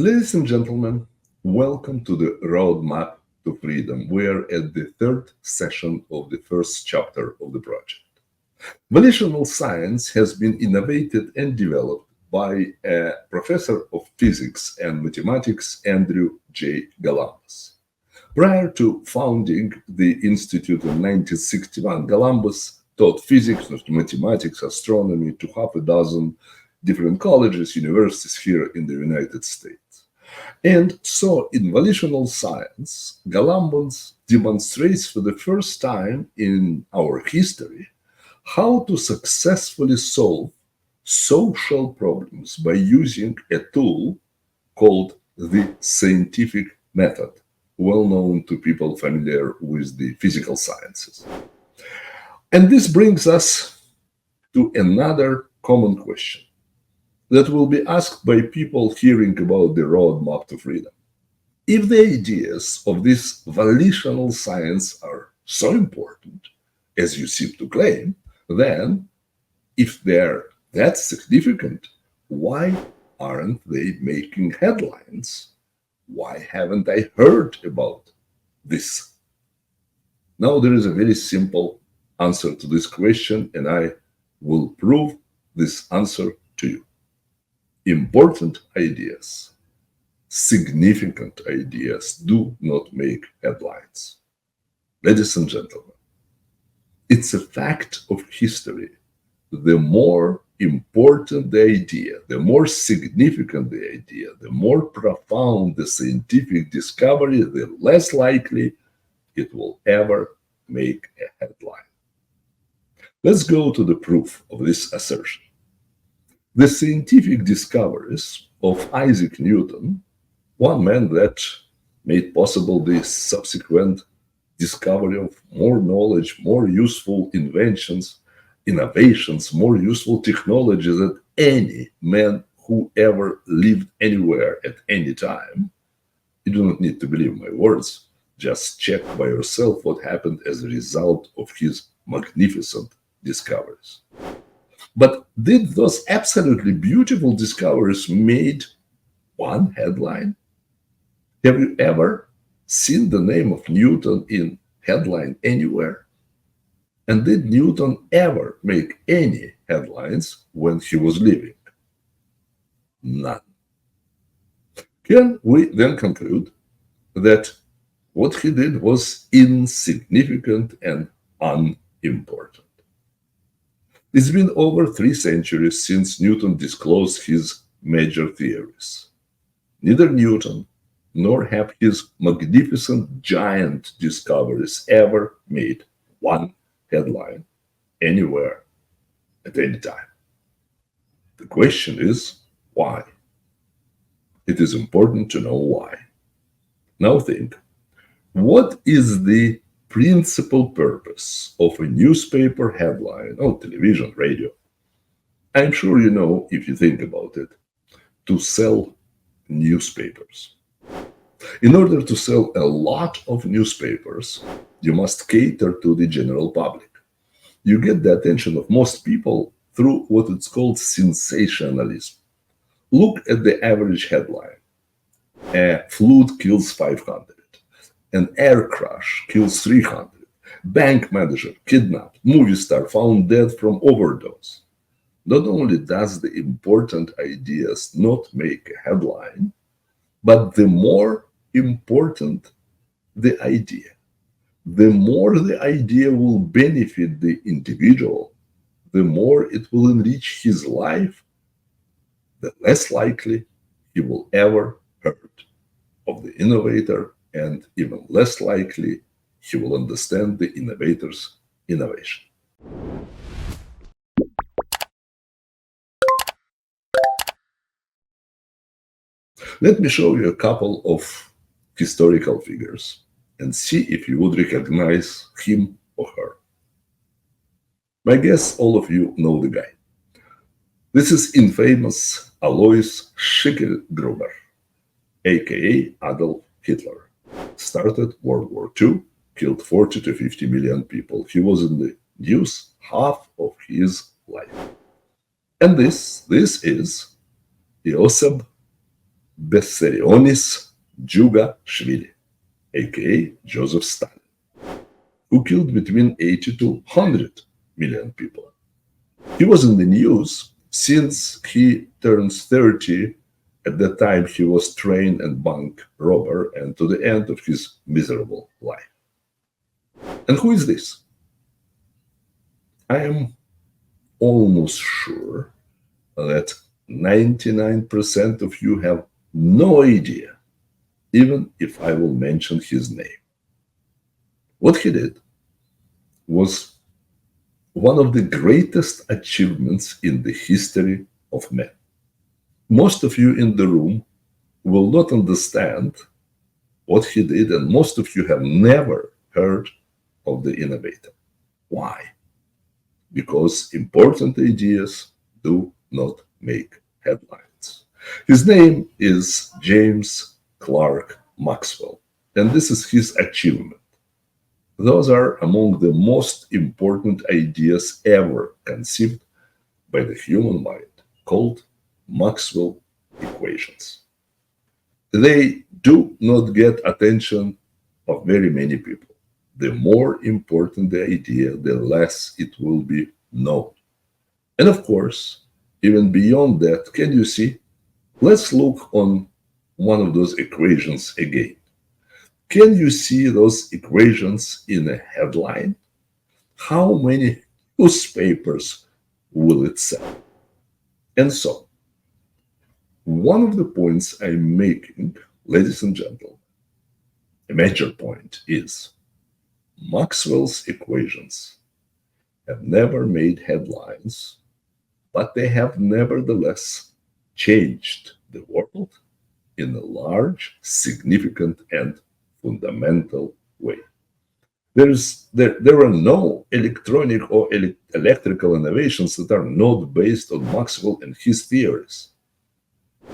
Ladies and gentlemen, welcome to the Roadmap to Freedom. We are at the third session of the first chapter of the project. Volitional science has been innovated and developed by a professor of physics and mathematics, Andrew J. Columbus. Prior to founding the Institute in 1961, Columbus taught physics, mathematics, astronomy to half a dozen different colleges, universities here in the United States. And so, in volitional science, Columbus demonstrates for the first time in our history how to successfully solve social problems by using a tool called the scientific method, well known to people familiar with the physical sciences. And this brings us to another common question that will be asked by people hearing about the roadmap to freedom. If the ideas of this volitional science are so important, as you seem to claim, then if they're that significant, why aren't they making headlines? Why haven't I heard about this? Now, there is a very simple answer to this question, and I will prove this answer to you. Important ideas, significant ideas do not make headlines. Ladies and gentlemen, it's a fact of history. The more important the idea, the more significant the idea, the more profound the scientific discovery, the less likely it will ever make a headline. Let's go to the proof of this assertion. The scientific discoveries of Isaac Newton, one man that made possible the subsequent discovery of more knowledge, more useful inventions, innovations, more useful technologies than any man who ever lived anywhere at any time. You do not need to believe my words. Just check by yourself what happened as a result of his magnificent discoveries. But did those absolutely beautiful discoveries made one headline? Have you ever seen the name of Newton in headline anywhere? And did Newton ever make any headlines when he was living? None. Can we then conclude that what he did was insignificant and unimportant? It's been over 3 centuries since Newton disclosed his major theories. Neither Newton nor have his magnificent giant discoveries ever made one headline anywhere at any time. The question is, why? It is important to know why. Now think, what is the principal purpose of a newspaper headline or television, radio? I'm sure you know, if you think about it, to sell newspapers. In order to sell a lot of newspapers, you must cater to the general public. You get the attention of most people through what it's called sensationalism. Look at the average headline. A flood kills 500. An air crash kills 300. Bank manager kidnapped. Movie star found dead from overdose. Not only does the important ideas not make a headline, but the more important the idea, the more the idea will benefit the individual, the more it will enrich his life, the less likely he will ever heard of the innovator, and even less likely he will understand the innovator's innovation. Let me show you a couple of historical figures and see if you would recognize him or her. My guess all of you know the guy. This is infamous Alois Schicklgruber, aka Adolf Hitler. Started World War II, killed 40 to 50 million people. He was in the news half of his life. And this is Joseph Bessarionis Djugashvili, aka Joseph Stalin, who killed between 80 to 100 million people. He was in the news since he turns 30. At that time, he was trained and bank robber, and to the end of his miserable life. And who is this? I am almost sure that 99% of you have no idea, even if I will mention his name. What he did was one of the greatest achievements in the history of man. Most of you in the room will not understand what he did, and most of you have never heard of the innovator. Why? Because important ideas do not make headlines. His name is James Clerk Maxwell, and this is his achievement. Those are among the most important ideas ever conceived by the human mind, called Maxwell equations. They do not get attention of very many people. The more important the idea, the less it will be known. And of course, even beyond that, can you see? Let's look on one of those equations again. Can you see those equations in a headline? How many newspapers will it sell? And so, one of the points I'm making, ladies and gentlemen, a major point is Maxwell's equations have never made headlines, but they have nevertheless changed the world in a large, significant, and fundamental way. There are no electronic or electrical innovations that are not based on Maxwell and his theories.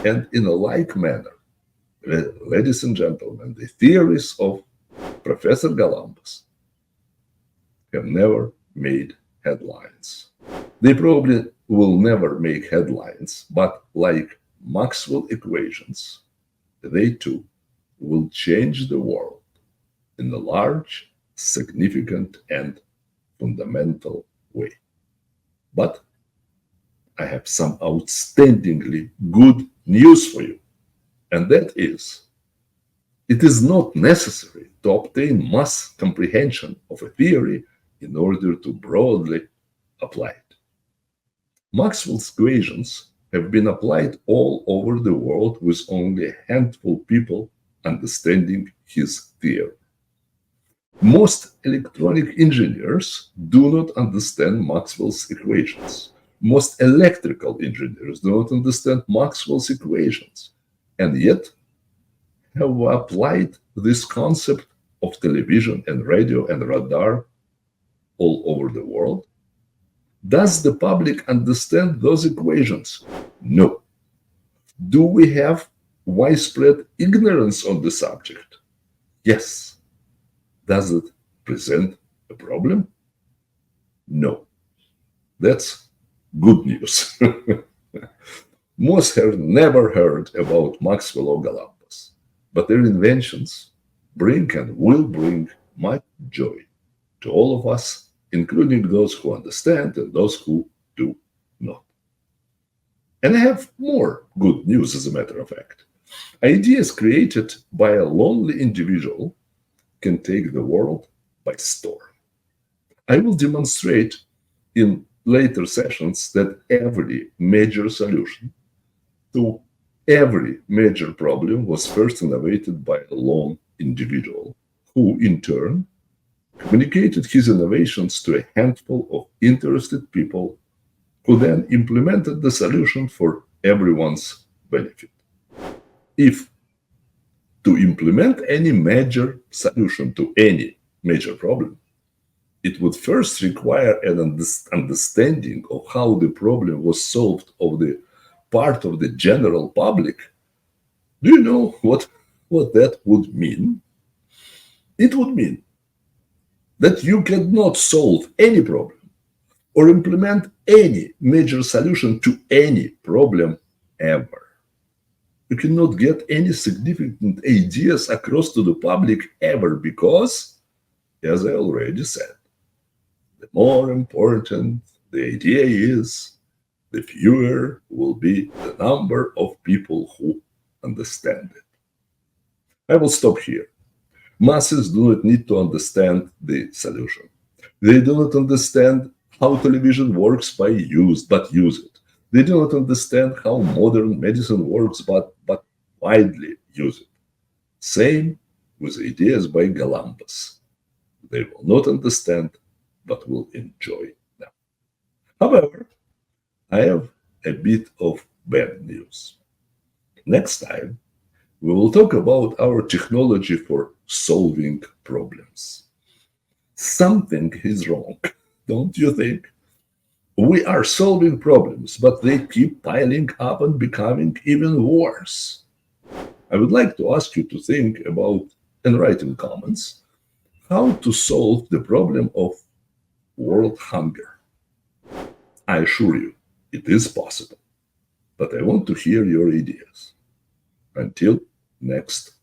And in a like manner, ladies and gentlemen, the theories of Professor Galambos have never made headlines. They probably will never make headlines, but like Maxwell equations, they too will change the world in a large, significant, and fundamental way. But I have some outstandingly good news for you, and that is, it is not necessary to obtain mass comprehension of a theory in order to broadly apply it. Maxwell's equations have been applied all over the world with only a handful of people understanding his theory. Most electronic engineers do not understand Maxwell's equations. Most electrical engineers do not understand Maxwell's equations, and yet have applied this concept of television and radio and radar all over the world. Does the public understand those equations? No. Do we have widespread ignorance on the subject? Yes. Does it present a problem? No. That's good news. Most have never heard about Maxwell or Galambos, but their inventions bring and will bring much joy to all of us, including those who understand and those who do not. And I have more good news, as a matter of fact. Ideas created by a lonely individual can take the world by storm. I will demonstrate in later sessions that every major solution to every major problem was first innovated by a lone individual, who in turn communicated his innovations to a handful of interested people, who then implemented the solution for everyone's benefit. If to implement any major solution to any major problem, it would first require an understanding of how the problem was solved of the part of the general public. Do you know what that would mean? It would mean that you cannot solve any problem or implement any major solution to any problem ever. you cannot get any significant ideas across to the public ever because, as I already said, the more important the idea is, the fewer will be the number of people who understand it. I will stop here. Masses do not need to understand the solution. They do not understand how television works but use it. They do not understand how modern medicine works but widely use it. Same with ideas by Columbus. They will not understand but will enjoy them. However, I have a bit of bad news. Next time, we will talk about our technology for solving problems. Something is wrong, don't you think? We are solving problems, but they keep piling up and becoming even worse. I would like to ask you to think about, and write in comments, how to solve the problem of world hunger. I assure you, it is possible, but I want to hear your ideas. Until next